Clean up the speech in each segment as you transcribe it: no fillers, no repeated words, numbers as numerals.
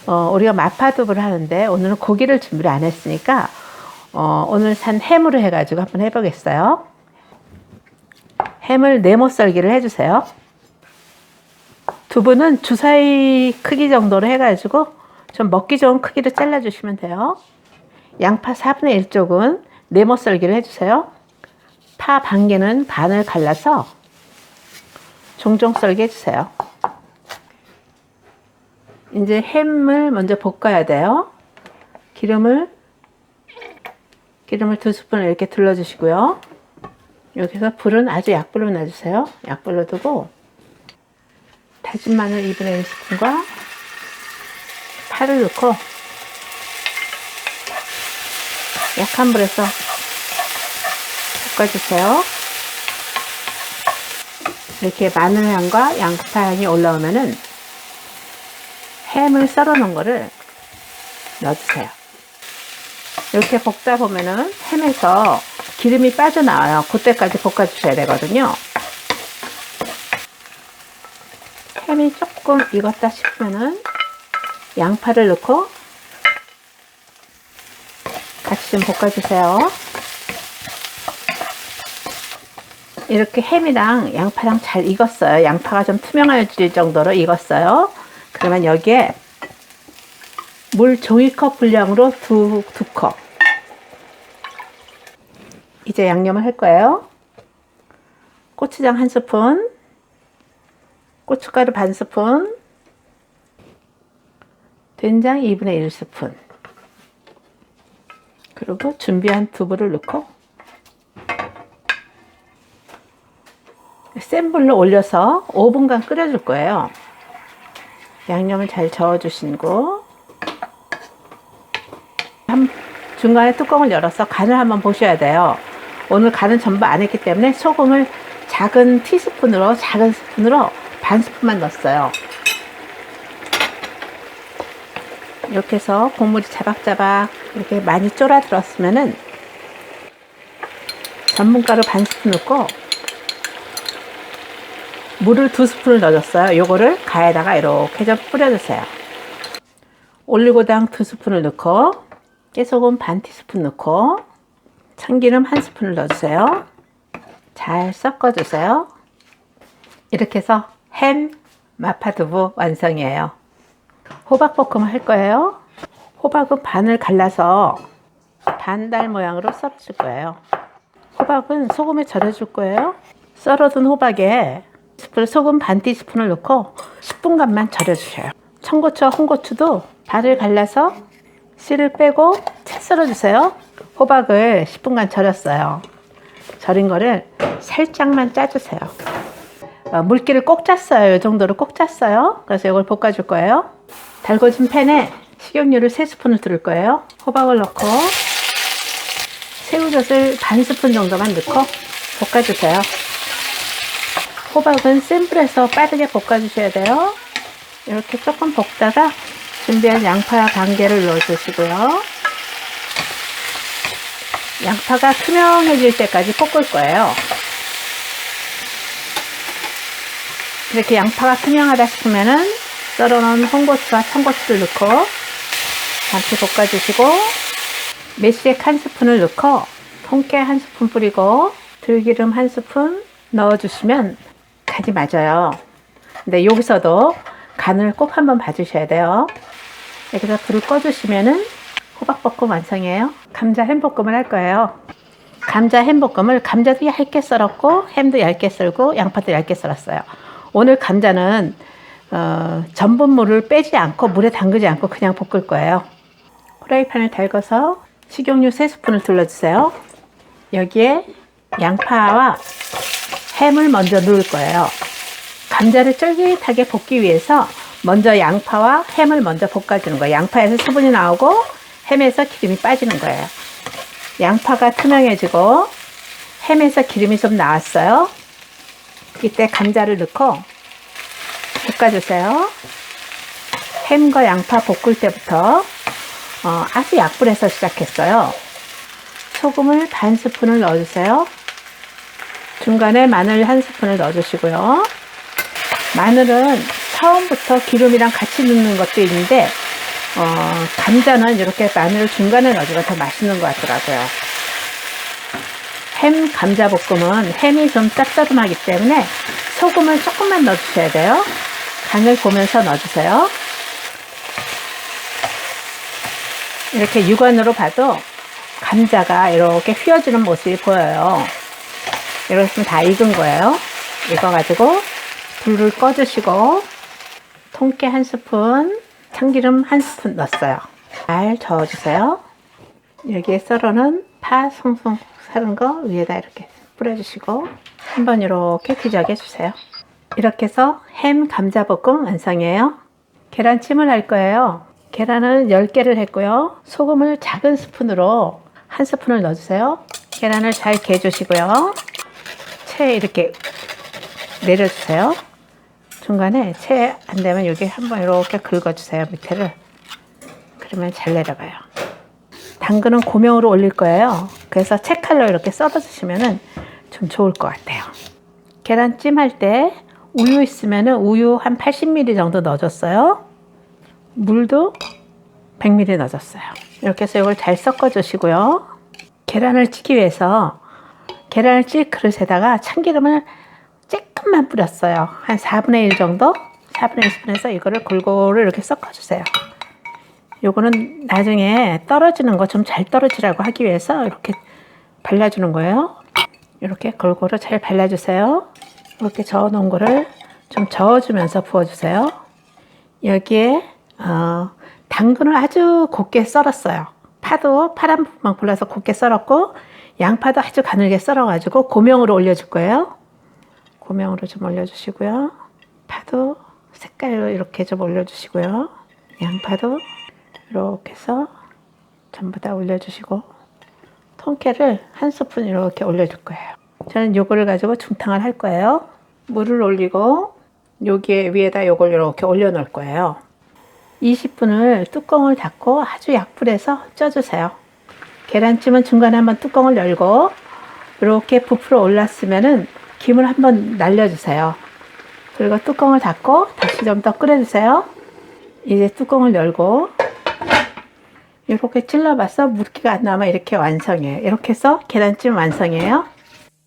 우리가 마파두부를 하는데 오늘은 고기를 준비를 안 했으니까 오늘 산 햄으로 해가지고 한번 해보겠어요. 햄을 네모 썰기를 해주세요. 두부는 주사위 크기 정도로 해가지고 좀 먹기 좋은 크기로 잘라주시면 돼요. 양파 4분의 1쪽은 네모 썰기를 해주세요. 파 반 개는 반을 갈라서 종종 썰기 해주세요. 이제 햄을 먼저 볶아야 돼요. 기름을 2스푼을 이렇게 둘러주시고요. 여기서 불은 아주 약불로 놔주세요. 약불로 두고 다진 마늘 2분의 1스푼과 파를 넣고 약한 불에서 볶아주세요. 이렇게 마늘 향과 양파 향이 올라오면은 햄을 썰어 놓은 거를 넣어주세요. 이렇게 볶다 보면은 햄에서 기름이 빠져나와요. 그때까지 볶아주셔야 되거든요. 햄이 조금 익었다 싶으면은 양파를 넣고 같이 좀 볶아주세요. 이렇게 햄이랑 양파랑 잘 익었어요. 양파가 좀 투명해질 정도로 익었어요. 그러면 여기에 물 종이컵 분량으로 두 컵. 이제 양념을 할 거예요. 고추장 1스푼, 고춧가루 반 스푼, 된장 2분의 1스푼, 그리고 준비한 두부를 넣고 센 불로 올려서 5분간 끓여줄 거예요. 양념을 잘 저어주시고 중간에 뚜껑을 열어서 간을 한번 보셔야 돼요. 오늘 간은 전부 안 했기 때문에 소금을 작은 스푼으로 반 스푼만 넣었어요. 이렇게 해서 국물이 자박자박 이렇게 많이 쫄아들었으면은 전분가루 반 스푼 넣고 물을 2스푼을 넣어줬어요. 요거를 가에다가 이렇게 좀 뿌려주세요. 올리고당 2스푼을 넣고 깨소금 반 티스푼 넣고 참기름 1스푼을 넣어주세요. 잘 섞어주세요. 이렇게 해서 햄 마파두부 완성이에요. 호박볶음을 할 거예요. 호박은 반을 갈라서 반달 모양으로 썰어줄 거예요. 호박은 소금에 절여줄 거예요. 썰어둔 호박에 소금 반 티스푼을 넣고 10분간만 절여주셔요. 청고추와 홍고추도 반을 갈라서 씨를 빼고 채 썰어주세요. 호박을 10분간 절였어요. 절인 거를 살짝만 짜주세요. 물기를 꼭 짰어요. 이 정도로 꼭 짰어요. 그래서 이걸 볶아줄 거예요. 달궈진 팬에 식용유를 3스푼을 두를 거예요. 호박을 넣고 새우젓을 반 스푼 정도만 넣고 볶아주세요. 호박은 센 불에서 빠르게 볶아주셔야 돼요. 이렇게 조금 볶다가 준비한 양파 반 개를 넣어주시고요. 양파가 투명해질 때까지 볶을 거예요. 이렇게 양파가 투명하다 싶으면은 썰어놓은 홍고추와 청고추를 넣고 잠시 볶아주시고 매실액 1스푼을 넣고 통깨 1스푼 뿌리고 들기름 1스푼 넣어주시면 간이 맞아요. 근데 여기서도 간을 꼭 한번 봐주셔야 돼요. 여기서 불을 꺼주시면은 호박볶음 완성이에요. 감자 햄볶음을 할 거예요. 감자 햄볶음을 감자도 얇게 썰었고 햄도 얇게 썰고 양파도 얇게 썰었어요. 오늘 감자는 전분물을 빼지 않고 물에 담그지 않고 그냥 볶을 거예요. 프라이팬을 달궈서 식용유 3스푼을 둘러주세요. 여기에 양파와 햄을 먼저 넣을 거예요. 감자를 쫄깃하게 볶기 위해서 먼저 양파와 햄을 먼저 볶아주는 거예요. 양파에서 수분이 나오고 햄에서 기름이 빠지는 거예요. 양파가 투명해지고 햄에서 기름이 좀 나왔어요. 이때 감자를 넣고 볶아주세요. 햄과 양파 볶을 때부터 아주 약불에서 시작했어요. 소금을 반 스푼을 넣어주세요. 중간에 마늘 1스푼을 넣어주시고요. 마늘은 처음부터 기름이랑 같이 넣는 것도 있는데 감자는 이렇게 마늘 중간에 넣어주면 더 맛있는 것 같더라고요. 햄 감자볶음은 햄이 좀 짭짤하기 때문에 소금을 조금만 넣어주셔야 돼요. 간을 보면서 넣어주세요. 이렇게 육안으로 봐도 감자가 이렇게 휘어지는 모습이 보여요. 이렇게 하면 다 익은 거예요. 익어가지고 불을 꺼주시고 통깨 1스푼, 참기름 1스푼 넣었어요. 잘 저어주세요. 여기에 썰어놓은 파 송송 썰은 거 위에다 이렇게 뿌려주시고 한번 이렇게 뒤적여 주세요. 이렇게 해서 햄 감자볶음 완성이에요. 계란찜을 할 거예요. 계란을 10개를 했고요. 소금을 작은 스푼으로 1스푼을 넣어주세요. 계란을 잘 개주시고요. 채에 이렇게 내려주세요. 중간에 채 안되면 여기 한번 이렇게 긁어주세요. 밑에를. 그러면 잘 내려가요. 당근은 고명으로 올릴 거예요. 그래서 채칼로 이렇게 썰어주시면 좀 좋을 것 같아요. 계란찜 할 때 우유 있으면 우유 한 80ml 정도 넣어줬어요. 물도 100ml 넣어줬어요. 이렇게 해서 이걸 잘 섞어 주시고요. 계란을 찌기 위해서 계란을 찔 그릇에다가 참기름을 조금만 뿌렸어요. 한 4분의 1 정도? 4분의 1스푼에서 이거를 골고루 이렇게 섞어 주세요. 요거는 나중에 떨어지는 거 좀 잘 떨어지라고 하기 위해서 이렇게 발라주는 거예요. 이렇게 골고루 잘 발라주세요. 이렇게 저어 놓은 거를 좀 저어주면서 부어주세요. 여기에 당근을 아주 곱게 썰었어요. 파도 파란 부분만 골라서 곱게 썰었고 양파도 아주 가늘게 썰어가지고 고명으로 올려줄 거예요. 고명으로 좀 올려주시고요. 파도 색깔로 이렇게 좀 올려주시고요. 양파도 이렇게 해서 전부 다 올려주시고 통깨를 1스푼 이렇게 올려줄 거예요. 저는 요거를 가지고 중탕을 할 거예요. 물을 올리고 여기에 위에다 요걸 이렇게 올려 놓을 거예요. 20분을 뚜껑을 닫고 아주 약불에서 쪄주세요. 계란찜은 중간에 한번 뚜껑을 열고 이렇게 부풀어 올랐으면은 김을 한번 날려주세요. 그리고 뚜껑을 닫고 다시 좀 더 끓여주세요. 이제 뚜껑을 열고 이렇게 찔러봐서 물기가 안 나면 이렇게 완성이에요. 이렇게 해서 계란찜 완성이에요.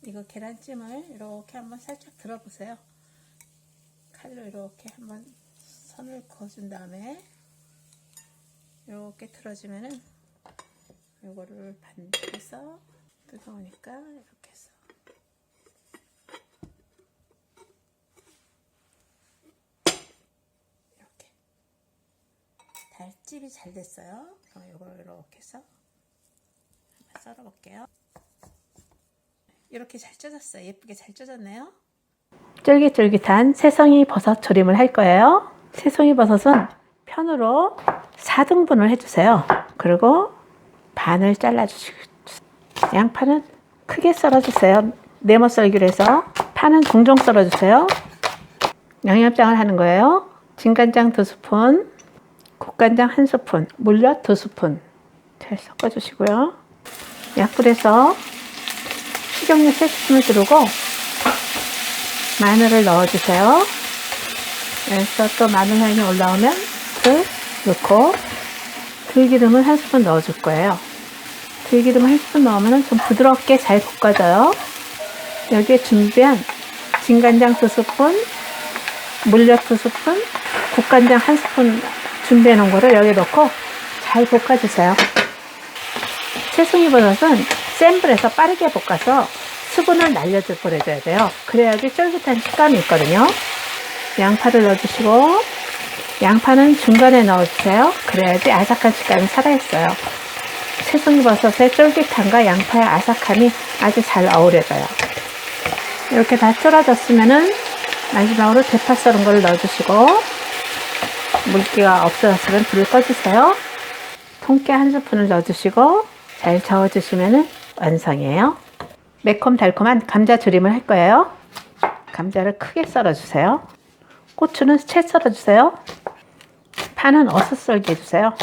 이거 계란찜을 이렇게 한번 살짝 들어보세요. 칼로 이렇게 한번 선을 그어준 다음에 이렇게 들어주면은 이거를 반대해서 뜨거우니까 이렇게 해서 이렇게 달집이 잘 됐어요. 그럼 이걸 이렇게 해서 한번 썰어 볼게요. 이렇게 잘 쪄졌어요. 예쁘게 잘 쪄졌네요. 쫄깃쫄깃한 새송이 버섯 조림을 할 거예요. 새송이 버섯은 편으로 4등분을 해주세요. 그리고 반을 잘라주시고 양파는 크게 썰어주세요. 네모 썰기로 해서 파는 종종 썰어주세요. 양념장을 하는 거예요. 진간장 2스푼, 국간장 1스푼, 물엿 2스푼 잘 섞어주시고요. 약불에서 식용유 3스푼을 두르고 마늘을 넣어주세요. 그래서 또 마늘 향이 올라오면 그 넣고 들기름을 1스푼 넣어줄 거예요. 들기름 1스푼 넣으면 좀 부드럽게 잘 볶아져요. 여기에 준비한 진간장 2스푼, 물엿 2스푼, 국간장 1스푼 준비해 놓은 거를 여기 넣고 잘 볶아주세요. 새송이 버섯은 센 불에서 빠르게 볶아서 수분을 날려줄 버려줘야 돼요. 그래야지 쫄깃한 식감이 있거든요. 양파를 넣어주시고 양파는 중간에 넣어주세요. 그래야지 아삭한 식감이 살아있어요. 새송이 버섯의 쫄깃함과 양파의 아삭함이 아주 잘 어우러져요. 이렇게 다 쫄아졌으면은 마지막으로 대파 썰은 걸 넣어주시고 물기가 없어졌으면 불을 꺼주세요. 통깨 1스푼을 넣어주시고 잘 저어주시면 완성이에요. 매콤달콤한 감자 조림을 할 거예요. 감자를 크게 썰어주세요. 고추는 채 썰어주세요. 파는 어슷 썰게 해주세요.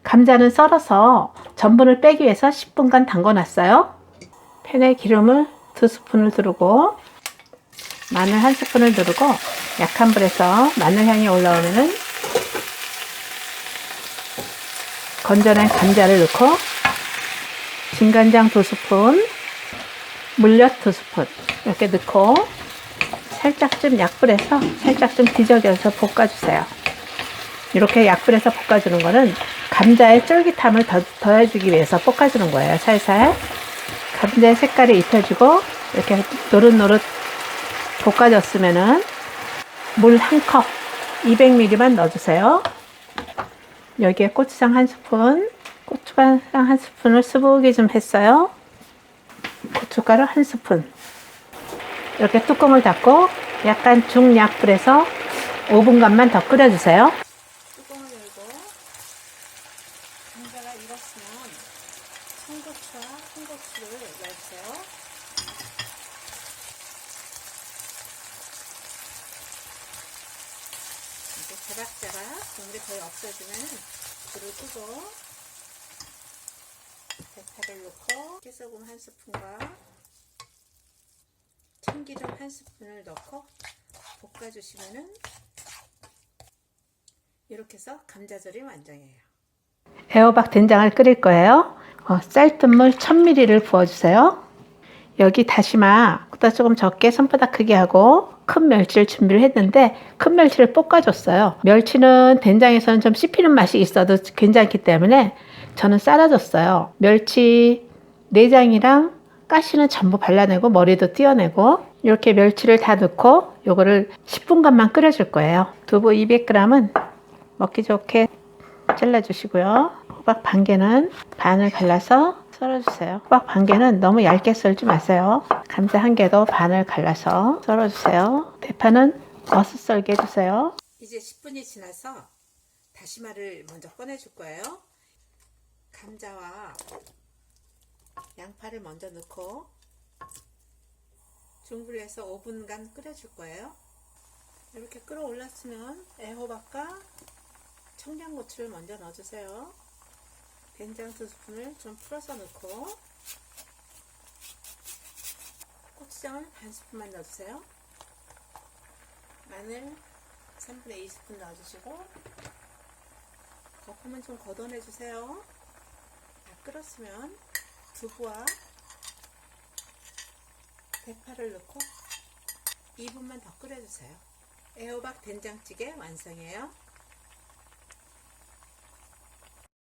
감자는 썰어서 전분을 빼기 위해서 10분간 담궈놨어요. 팬에 기름을 2스푼을 두르고 마늘 1스푼을 두르고 약한 불에서 마늘 향이 올라오면은 건져낸 감자를 넣고 진간장 2스푼, 물엿 2스푼 이렇게 넣고 살짝 좀 약불에서 살짝 좀 뒤적여서 볶아주세요. 이렇게 약불에서 볶아주는 거는 감자의 쫄깃함을 더해주기 위해서 볶아주는 거예요. 살살 감자의 색깔이 입혀지고 이렇게 노릇노릇 볶아졌으면은 물 1컵 200ml만 넣어주세요. 여기에 고추장 1스푼, 고추장 1스푼을 수북이 좀 했어요. 고춧가루 1스푼. 이렇게 뚜껑을 닫고 약간 중약불에서 5분간만 더 끓여주세요. 뚜껑을 열고 감자가 익었으면 청고추와 홍고추를 넣어주세요. 이렇게 자박자박 국물이 거의 없어지면 불을 끄고 대파를 넣고 깨소금 1스푼과 참기름 1스푼을 넣고 볶아주시면은 이렇게 해서 감자절이 완성이에요. 애호박 된장을 끓일 거예요. 쌀뜨물 1000ml를 부어주세요. 여기 다시마보다 조금 적게 손바닥 크게 하고 큰 멸치를 준비를 했는데 큰 멸치를 볶아줬어요. 멸치는 된장에서는 좀 씹히는 맛이 있어도 괜찮기 때문에 저는 썰어줬어요. 멸치 내장이랑 가시는 전부 발라내고 머리도 떼어내고 이렇게 멸치를 다 넣고 요거를 10분간만 끓여줄 거예요. 두부 200g은 먹기 좋게 잘라주시고요. 호박 반 개는 반을 갈라서 썰어주세요. 호박 반 개는 너무 얇게 썰지 마세요. 감자 한 개도 반을 갈라서 썰어주세요. 대파는 어슷 썰게 해주세요. 이제 10분이 지나서 다시마를 먼저 꺼내줄 거예요. 감자와 양파를 먼저 넣고 중불에 해서 5분간 끓여줄 거예요. 이렇게 끓어올랐으면 애호박과 청양고추를 먼저 넣어주세요. 된장 2스푼을 좀 풀어서 넣고 고추장을 반 스푼만 넣어주세요. 마늘 3분의 2스푼 넣어주시고 거품은 좀 걷어내주세요. 다 끓었으면 두부와 대파를 넣고 2분만 더 끓여주세요. 애호박 된장찌개 완성이에요.